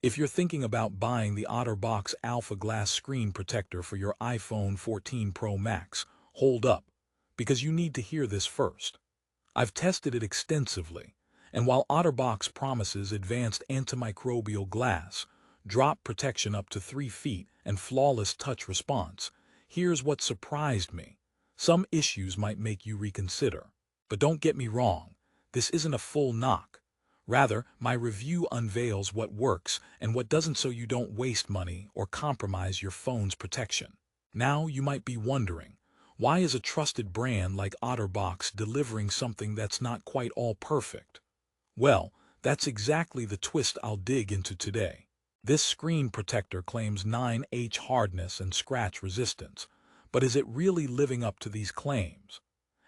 If you're thinking about buying the OtterBox Alpha Glass screen protector for your iPhone 14 Pro Max, hold up, because you need to hear this first. I've tested it extensively, and while OtterBox promises advanced antimicrobial glass, drop protection up to 3 feet, and flawless touch response, here's what surprised me. Some issues might make you reconsider. But don't get me wrong, this isn't a full knock. Rather, my review unveils what works and what doesn't so you don't waste money or compromise your phone's protection. Now you might be wondering, why is a trusted brand like OtterBox delivering something that's not quite all perfect? Well, that's exactly the twist I'll dig into today. This screen protector claims 9H hardness and scratch resistance, but is it really living up to these claims?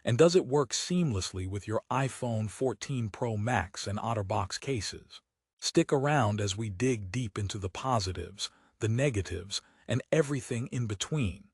And does it work seamlessly with your iPhone 14 Pro Max and OtterBox cases? Stick around as we dig deep into the positives, the negatives, and everything in between.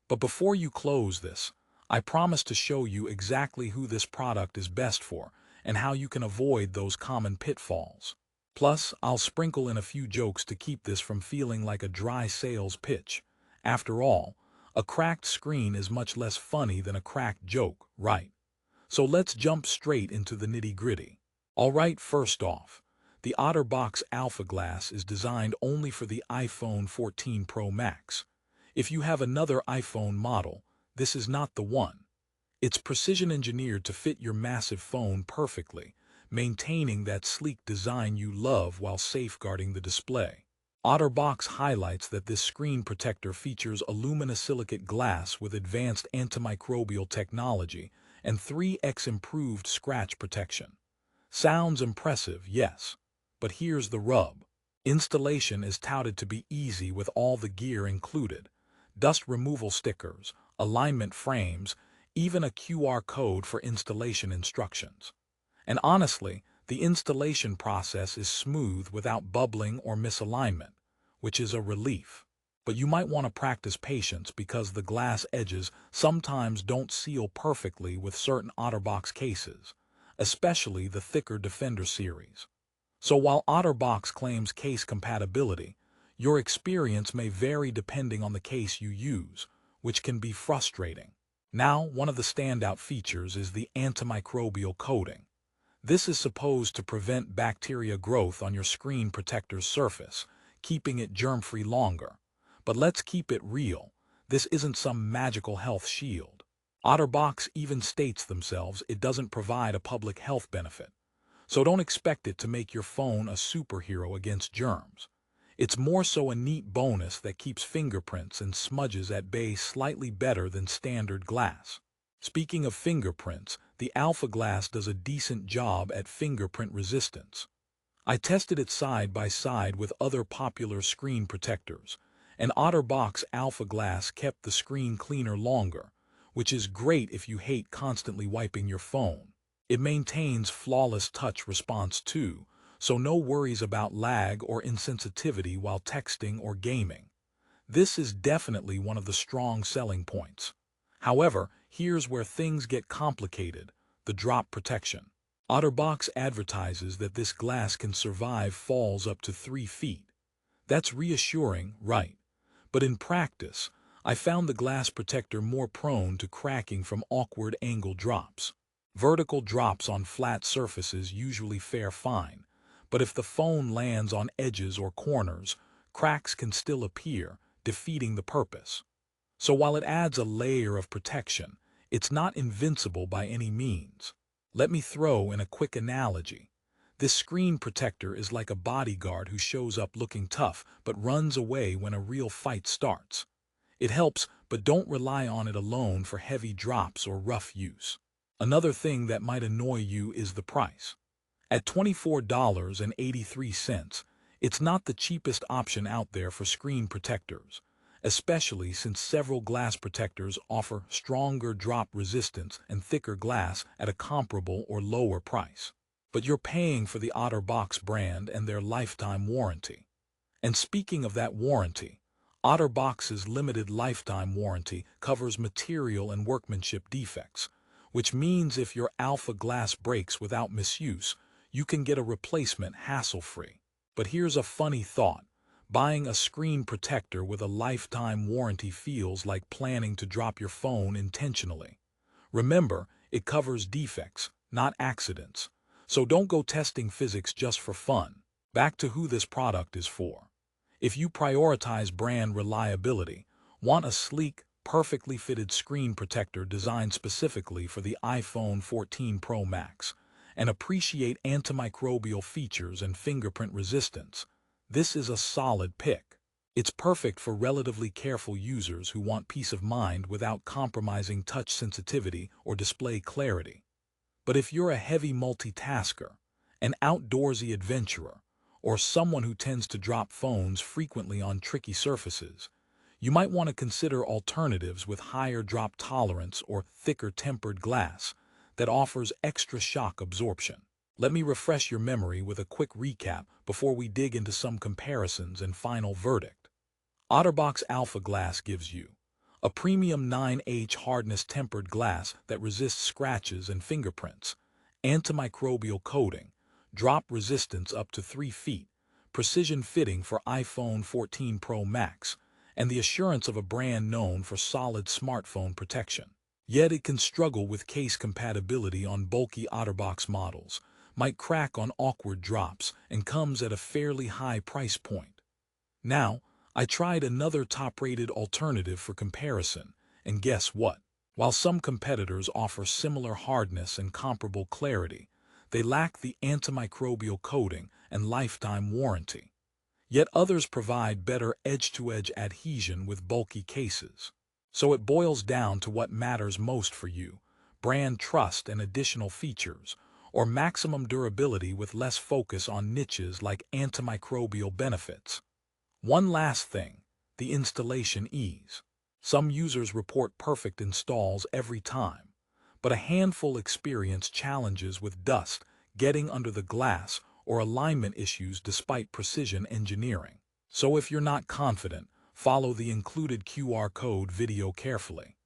But before you close this, I promise to show you exactly who this product is best for and how you can avoid those common pitfalls. Plus, I'll sprinkle in a few jokes to keep this from feeling like a dry sales pitch. After all, a cracked screen is much less funny than a cracked joke, right? So let's jump straight into the nitty-gritty. Alright, first off, the OtterBox Alpha Glass is designed only for the iPhone 14 Pro Max. If you have another iPhone model, this is not the one. It's precision engineered to fit your massive phone perfectly, maintaining that sleek design you love while safeguarding the display. OtterBox highlights that this screen protector features aluminosilicate glass with advanced antimicrobial technology and 3x improved scratch protection. Sounds impressive, yes, but here's the rub. Installation is touted to be easy with all the gear included: dust removal stickers, alignment frames, even a QR code for installation instructions. And honestly, the installation process is smooth without bubbling or misalignment, which is a relief. But you might want to practice patience because the glass edges sometimes don't seal perfectly with certain OtterBox cases, especially the thicker Defender series. So while OtterBox claims case compatibility, your experience may vary depending on the case you use, which can be frustrating. Now, one of the standout features is the antimicrobial coating. This is supposed to prevent bacteria growth on your screen protector's surface, keeping it germ-free longer. But let's keep it real. This isn't some magical health shield. OtterBox even states themselves it doesn't provide a public health benefit. So don't expect it to make your phone a superhero against germs. It's more so a neat bonus that keeps fingerprints and smudges at bay slightly better than standard glass. Speaking of fingerprints, the Alpha Glass does a decent job at fingerprint resistance. I tested it side by side with other popular screen protectors, and OtterBox Alpha Glass kept the screen cleaner longer, which is great if you hate constantly wiping your phone. It maintains flawless touch response too, so no worries about lag or insensitivity while texting or gaming. This is definitely one of the strong selling points. However, here's where things get complicated: the drop protection. OtterBox advertises that this glass can survive falls up to 3 feet. That's reassuring, right? But in practice, I found the glass protector more prone to cracking from awkward angle drops. Vertical drops on flat surfaces usually fare fine, but if the phone lands on edges or corners, cracks can still appear, defeating the purpose. So while it adds a layer of protection, it's not invincible by any means. Let me throw in a quick analogy. This screen protector is like a bodyguard who shows up looking tough but runs away when a real fight starts. It helps, but don't rely on it alone for heavy drops or rough use. Another thing that might annoy you is the price. At $24.83, it's not the cheapest option out there for screen protectors, especially since several glass protectors offer stronger drop resistance and thicker glass at a comparable or lower price. But you're paying for the OtterBox brand and their lifetime warranty. And speaking of that warranty, OtterBox's limited lifetime warranty covers material and workmanship defects, which means if your Alpha Glass breaks without misuse, you can get a replacement hassle-free. But here's a funny thought. Buying a screen protector with a lifetime warranty feels like planning to drop your phone intentionally. Remember, it covers defects, not accidents. So don't go testing physics just for fun. Back to who this product is for. If you prioritize brand reliability, want a sleek, perfectly fitted screen protector designed specifically for the iPhone 14 Pro Max, and appreciate antimicrobial features and fingerprint resistance, this is a solid pick. It's perfect for relatively careful users who want peace of mind without compromising touch sensitivity or display clarity. But if you're a heavy multitasker, an outdoorsy adventurer, or someone who tends to drop phones frequently on tricky surfaces, you might want to consider alternatives with higher drop tolerance or thicker tempered glass that offers extra shock absorption. Let me refresh your memory with a quick recap before we dig into some comparisons and final verdict. OtterBox Alpha Glass gives you a premium 9H hardness tempered glass that resists scratches and fingerprints, antimicrobial coating, drop resistance up to 3 feet, precision fitting for iPhone 14 Pro Max, and the assurance of a brand known for solid smartphone protection. Yet it can struggle with case compatibility on bulky OtterBox models, might crack on awkward drops, and comes at a fairly high price point. Now, I tried another top-rated alternative for comparison, and guess what? While some competitors offer similar hardness and comparable clarity, they lack the antimicrobial coating and lifetime warranty. Yet others provide better edge-to-edge adhesion with bulky cases. So it boils down to what matters most for you: brand trust and additional features, or maximum durability with less focus on niches like antimicrobial benefits. One last thing, the installation ease. Some users report perfect installs every time, but a handful experience challenges with dust, getting under the glass, or alignment issues despite precision engineering. So if you're not confident, follow the included QR code video carefully.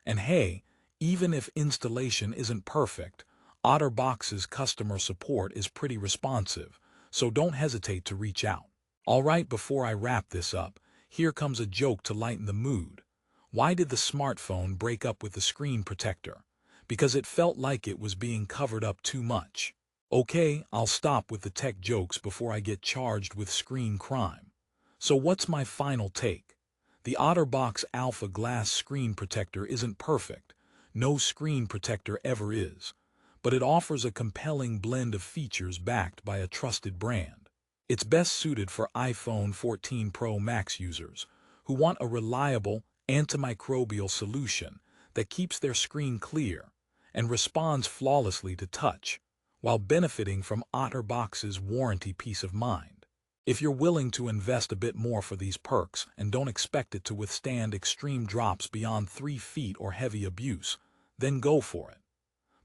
And hey, even if installation isn't perfect, OtterBox's customer support is pretty responsive, so don't hesitate to reach out. Alright, before I wrap this up, here comes a joke to lighten the mood. Why did the smartphone break up with the screen protector? Because it felt like it was being covered up too much. Okay, I'll stop with the tech jokes before I get charged with screen crime. So what's my final take? The OtterBox Alpha Glass screen protector isn't perfect. No screen protector ever is. But it offers a compelling blend of features backed by a trusted brand. It's best suited for iPhone 14 Pro Max users who want a reliable, antimicrobial solution that keeps their screen clear and responds flawlessly to touch, while benefiting from OtterBox's warranty peace of mind. If you're willing to invest a bit more for these perks and don't expect it to withstand extreme drops beyond 3 feet or heavy abuse, then go for it.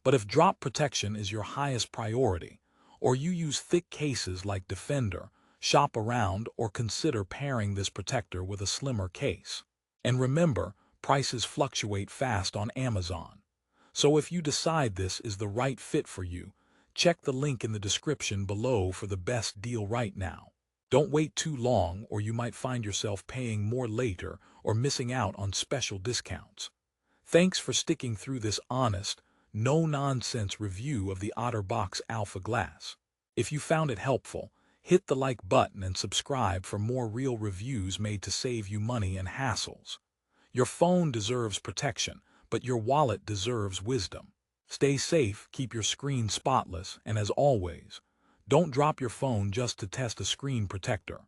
But if drop protection is your highest priority, or you use thick cases like Defender, shop around or consider pairing this protector with a slimmer case. And remember, prices fluctuate fast on Amazon. So if you decide this is the right fit for you, check the link in the description below for the best deal right now. Don't wait too long, or you might find yourself paying more later or missing out on special discounts. Thanks for sticking through this honest, no-nonsense review of the OtterBox Alpha Glass. If you found it helpful, hit the like button and subscribe for more real reviews made to save you money and hassles. Your phone deserves protection, but your wallet deserves wisdom. Stay safe, keep your screen spotless, and as always, don't drop your phone just to test a screen protector.